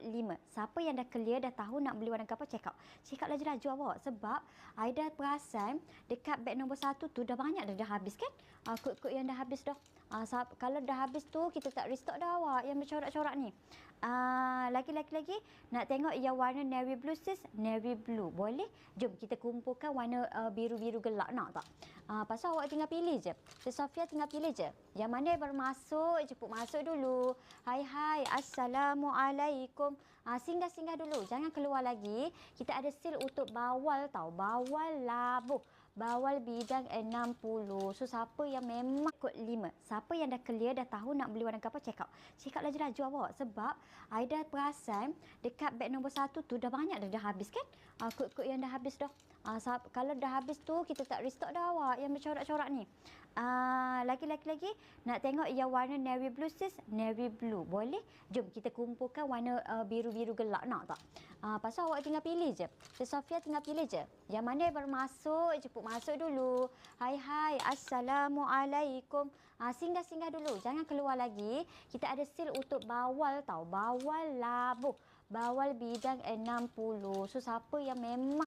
5. Siapa yang dah clear, dah tahu nak beli warna apa, check out. Check out laju-laju awak. Sebab Aida perasan dekat beg nombor 1 tu dah banyak dah habis kan? Kod-kod yang dah habis dah. Kalau dah habis tu, kita tak restock dah awak yang bercorak-corak ni. Lagi nak tengok yang warna navy blue sis, navy blue. Boleh? Jom kita kumpulkan warna biru-biru gelap, nak tak? Pasal awak tinggal pilih je. Sofia tinggal pilih je. Yang mana yang baru masuk, jemput masuk dulu. Hai, Assalamualaikum. Singgah-singgah dulu. Jangan keluar lagi. Kita ada sale untuk bawal tau. Bawal labuh. Bawal bidang 60. So, siapa yang memang kod 5. Siapa yang dah clear, dah tahu nak beli warna apa, check out. Check out laju-laju awak. Sebab Aida perasan dekat beg nombor 1 tu dah banyak dah habis kan? Kod-kod yang dah habis dah. Kalau dah habis tu, kita tak restock dah awak yang bercorak-corak ni. Lagi nak tengok yang warna navy blue sis, navy blue. Boleh? Jom kita kumpulkan warna biru-biru gelap, nak tak? Pasal awak tinggal pilih je. Sofia tinggal pilih je. Yang mana yang baru masuk, jemput masuk dulu. Hai, Assalamualaikum. Singgah-singgah dulu. Jangan keluar lagi. Kita ada sale untuk bawal tau. Bawal labuh. Bawal bidang 60. So, siapa yang memang